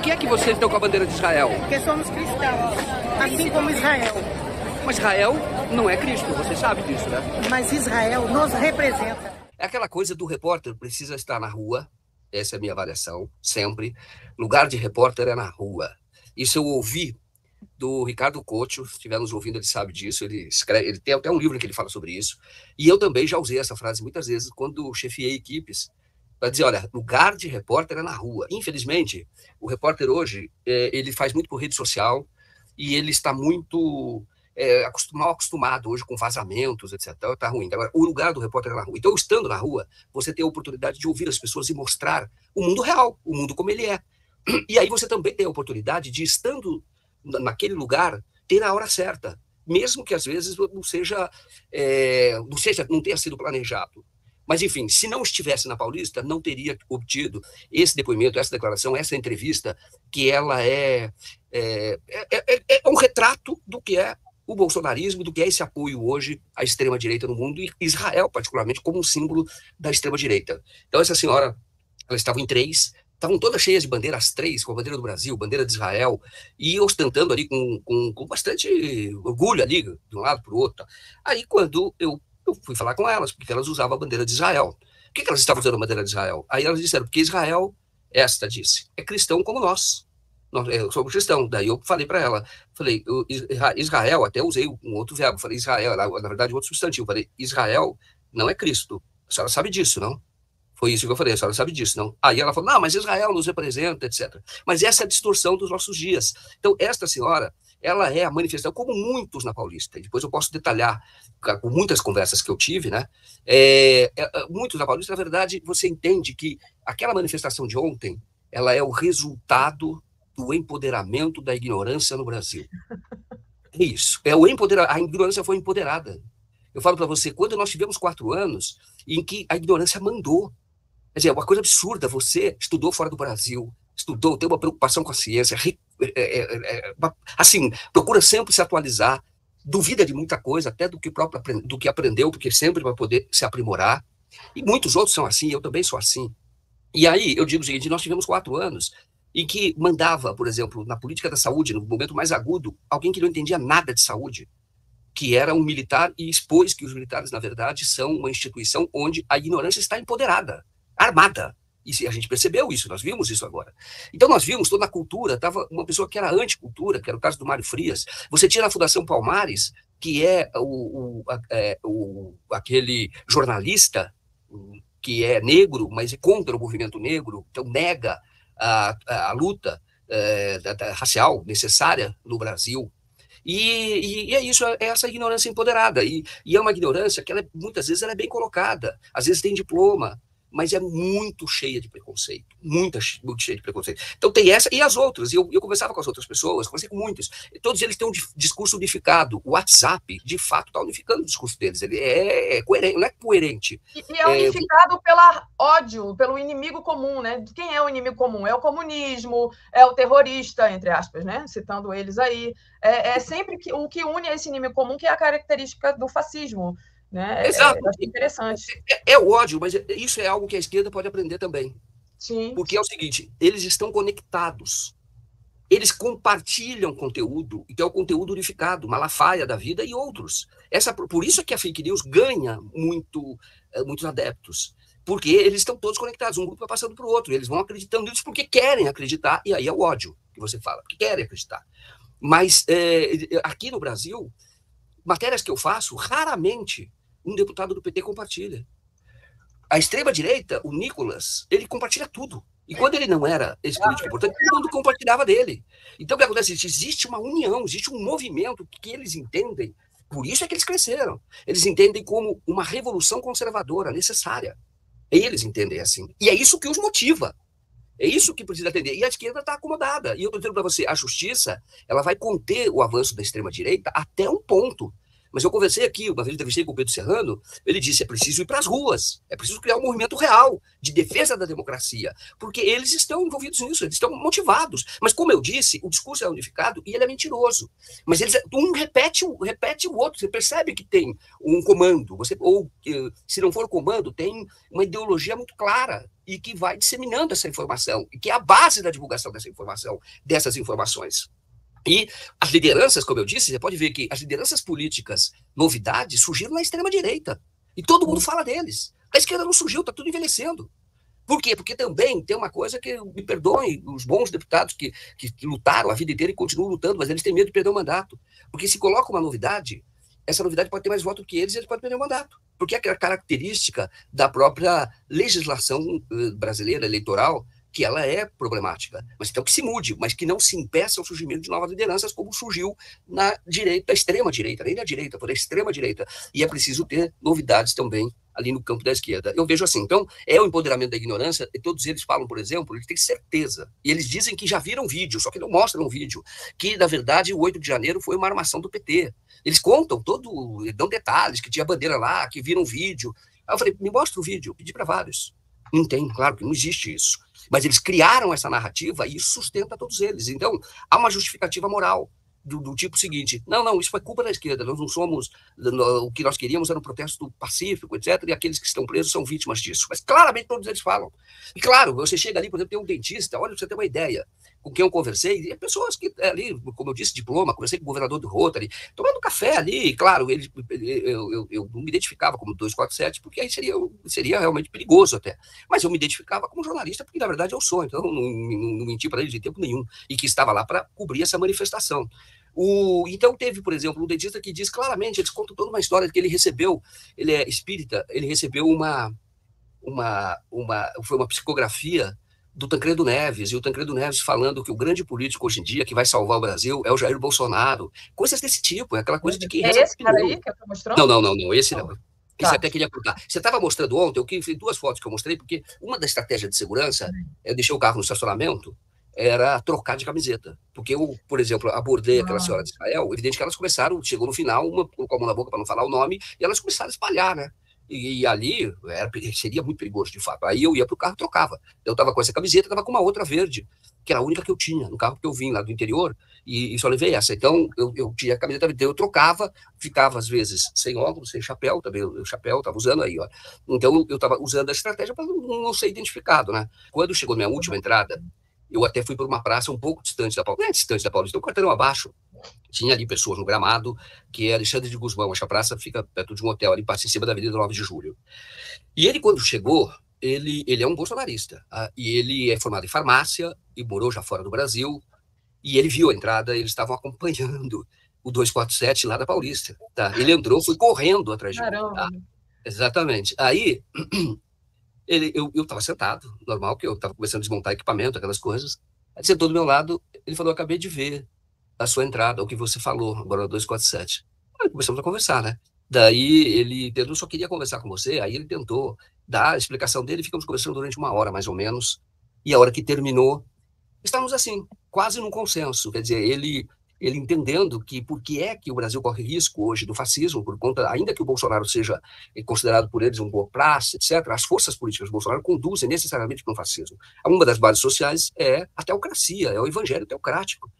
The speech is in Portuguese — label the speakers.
Speaker 1: que é que vocês estão com a bandeira de Israel?
Speaker 2: Porque somos cristãos, assim como Israel.
Speaker 1: Mas Israel não é Cristo, você sabe disso, né?
Speaker 2: Mas Israel nos representa.
Speaker 1: É aquela coisa do repórter precisa estar na rua, essa é a minha avaliação, sempre. Lugar de repórter é na rua. Isso eu ouvi do Ricardo Couto, se estivermos ouvindo, ele sabe disso, ele tem até um livro que ele fala sobre isso, e eu também já usei essa frase muitas vezes quando chefiei equipes, para dizer, olha, lugar de repórter é na rua. Infelizmente, o repórter hoje, ele faz muito por rede social, e ele está muito mal acostumado hoje com vazamentos, etc. Está ruim. Agora, o lugar do repórter é na rua. Então, estando na rua, você tem a oportunidade de ouvir as pessoas e mostrar o mundo real, o mundo como ele é. E aí você também tem a oportunidade de, estando naquele lugar, ter a hora certa, mesmo que às vezes não tenha sido planejado. Mas, enfim, se não estivesse na Paulista, não teria obtido esse depoimento, essa declaração, essa entrevista, que ela é um retrato do que é o bolsonarismo, do que é esse apoio hoje à extrema-direita no mundo, e Israel, particularmente, como um símbolo da extrema-direita. Então, essa senhora, elas estavam em 3, estavam todas cheias de bandeiras, 3, com a bandeira do Brasil, bandeira de Israel, e ostentando ali com bastante orgulho ali, de um lado para o outro. Aí, quando eu fui falar com elas, porque elas usavam a bandeira de Israel. Por que elas estavam usando a bandeira de Israel? Aí elas disseram, porque Israel, esta disse, é cristão como nós. Eu sou cristão. Daí eu falei para ela, Israel, até usei um outro verbo, falei Israel, na verdade um outro substantivo, falei, Israel não é Cristo. A senhora sabe disso, não? Foi isso que eu falei, a senhora sabe disso, não? Aí ela falou, não, mas Israel nos representa, etc. Mas essa é a distorção dos nossos dias. Então, esta senhora, ela é a manifestação, como muitos na Paulista, e depois eu posso detalhar, com muitas conversas que eu tive, né? Muitos na Paulista, na verdade, você entende que aquela manifestação de ontem, ela é o resultado do empoderamento da ignorância no Brasil. É isso. A ignorância foi empoderada. Eu falo para você, quando nós tivemos 4 anos em que a ignorância mandou, quer dizer, é uma coisa absurda, você estudou fora do Brasil, tem uma preocupação com a ciência, assim, procura sempre se atualizar, duvida de muita coisa, até do que aprendeu, porque sempre vai poder se aprimorar, e muitos outros são assim, eu também sou assim. E aí, eu digo o seguinte, nós tivemos 4 anos em que mandava, por exemplo, na política da saúde, no momento mais agudo, alguém que não entendia nada de saúde, que era um militar, e expôs que os militares, na verdade, são uma instituição onde a ignorância está empoderada, armada. E a gente percebeu isso, nós vimos isso agora. Então nós vimos toda a cultura, estava uma pessoa que era anticultura, que era o caso do Mário Frias. Você tinha na Fundação Palmares, que é aquele jornalista que é negro, mas é contra o movimento negro, então nega a luta racial necessária no Brasil. E é isso, é essa ignorância empoderada. E é uma ignorância que muitas vezes ela é bem colocada, às vezes tem diploma, mas é muito cheia de preconceito, muito cheia de preconceito. Então tem essa e as outras, e eu conversava com as outras pessoas, conversei com muitos, todos eles têm um discurso unificado. O WhatsApp, de fato, está unificando o discurso deles, ele é coerente, não é coerente.
Speaker 3: E é unificado pelo ódio, pelo inimigo comum, né? Quem é o inimigo comum? É o comunismo, é o terrorista, entre aspas, né? Citando eles aí. É sempre o que une esse inimigo comum, que é a característica do fascismo. Né?
Speaker 1: Exato.
Speaker 3: Eu acho interessante.
Speaker 1: É o ódio, mas isso é algo que a esquerda pode aprender também.
Speaker 3: Sim.
Speaker 1: Porque é o seguinte, eles estão conectados. Eles compartilham conteúdo, que é o conteúdo unificado, Malafaia da vida e outros. Por isso é que a fake news ganha muitos adeptos. Porque eles estão todos conectados, um grupo vai passando para o outro, eles vão acreditando nisso porque querem acreditar, e aí é o ódio que você fala, porque querem acreditar. Mas aqui no Brasil, matérias que eu faço, raramente um deputado do PT compartilha. A extrema-direita, o Nicolas, ele compartilha tudo. E quando ele não era esse político importante, todo mundo compartilhava dele. Então, o que acontece? Existe uma união, existe um movimento que eles entendem, por isso é que eles cresceram. Eles entendem como uma revolução conservadora necessária. Eles entendem assim. E é isso que os motiva. É isso que precisa atender. E a esquerda está acomodada. E eu estou dizendo para você, a justiça ela vai conter o avanço da extrema-direita até um ponto. Mas eu conversei aqui, uma vez entrevistei com o Pedro Serrano, ele disse, é preciso ir para as ruas, é preciso criar um movimento real de defesa da democracia, porque eles estão envolvidos nisso, eles estão motivados. Mas, como eu disse, o discurso é unificado e ele é mentiroso. Mas eles, um repete o outro, você percebe que tem um comando, ou se não for comando, tem uma ideologia muito clara e que vai disseminando essa informação, e que é a base da divulgação dessa informação, dessas informações. E as lideranças, como eu disse, você pode ver que as lideranças políticas, novidades, surgiram na extrema-direita. E todo mundo fala deles. A esquerda não surgiu, está tudo envelhecendo. Por quê? Porque também tem uma coisa que, me perdoem, os bons deputados que lutaram a vida inteira e continuam lutando, mas eles têm medo de perder o mandato. Porque se coloca uma novidade, essa novidade pode ter mais voto que eles e eles podem perder o mandato. Porque é a característica da própria legislação brasileira eleitoral, que ela é problemática, mas então que se mude, mas que não se impeça o surgimento de novas lideranças, como surgiu na direita, extrema-direita, nem na direita, foi na extrema-direita, e é preciso ter novidades também ali no campo da esquerda. Eu vejo assim, então, é o empoderamento da ignorância, e todos eles falam, por exemplo, eles têm certeza, e eles dizem que já viram vídeo, só que não mostram um vídeo, que, na verdade, o 8 de janeiro foi uma armação do PT. Eles contam dão detalhes, que tinha bandeira lá, que viram vídeo. Aí eu falei, me mostra o vídeo, eu pedi para vários. Não tem, claro que não existe isso. Mas eles criaram essa narrativa e isso sustenta todos eles. Então, há uma justificativa moral do tipo seguinte, não, isso foi culpa da esquerda, nós não somos, o que nós queríamos era um protesto pacífico, etc., e aqueles que estão presos são vítimas disso. Mas claramente todos eles falam. E claro, você chega ali, por exemplo, tem um dentista, olha, você tem uma ideia, com quem eu conversei, e pessoas que ali, como eu disse, diploma, conversei com o governador do Rotary, tomando café ali, e claro, eu não me identificava como 247, porque aí seria realmente perigoso até. Mas eu me identificava como jornalista, porque na verdade eu sou, então não menti para eles de tempo nenhum, e que estava lá para cobrir essa manifestação. Então teve, por exemplo, um dentista que diz claramente, eles contam toda uma história que ele recebeu, ele é espírita, ele recebeu foi uma psicografia do Tancredo Neves, e o Tancredo Neves falando que o grande político hoje em dia que vai salvar o Brasil é o Jair Bolsonaro, coisas desse tipo, é aquela coisa de que...
Speaker 3: É esse cara aí que eu tô mostrando?
Speaker 1: Não, esse não. Isso até queria contar. Você estava mostrando ontem, eu fiz 2 fotos que eu mostrei, porque uma das estratégias de segurança, eu deixei o carro no estacionamento, era trocar de camiseta. Porque eu, por exemplo, abordei aquela senhora de Israel, evidente que elas começaram, chegou no final, uma colocou a mão na boca para não falar o nome, e elas começaram a espalhar, né? E ali seria muito perigoso, de fato. Aí eu ia para o carro e trocava. Eu estava com essa camiseta, estava com uma outra verde, que era a única que eu tinha no carro que eu vim lá do interior, e só levei essa. Então, eu tinha a camiseta verde, eu trocava, ficava às vezes sem óculos, sem chapéu, também o chapéu estava usando aí, ó. Então, eu estava usando a estratégia para não ser identificado, né? Quando chegou minha última entrada, eu até fui para uma praça um pouco distante da Paulista, não é distante da Paulista, um quarteirão abaixo. Tinha ali pessoas no gramado, que é Alexandre de Gusmão. Essa praça fica perto de um hotel, ali passa em cima da Avenida 9 de Julho. E ele, quando chegou, ele é um bolsonarista. E ele é formado em farmácia e morou já fora do Brasil. E ele viu a entrada, eles estavam acompanhando o 247 lá da Paulista. Tá? Ele entrou, foi correndo atrás de mim. Tá? Exatamente. Aí... eu estava sentado, normal, que eu estava começando a desmontar equipamento, aquelas coisas. Ele sentou do meu lado, ele falou, acabei de ver a sua entrada, o que você falou, agora no 247. Aí começamos a conversar, né? Daí ele só queria conversar com você, aí ele tentou dar a explicação dele, ficamos conversando durante 1 hora, mais ou menos, e a hora que terminou, estávamos assim, quase num consenso, quer dizer, ele entendendo que por que é que o Brasil corre risco hoje do fascismo, por conta, ainda que o Bolsonaro seja considerado por eles um boa praça, etc., as forças políticas do Bolsonaro conduzem necessariamente para o fascismo. Uma das bases sociais é a teocracia, é o evangelho teocrático.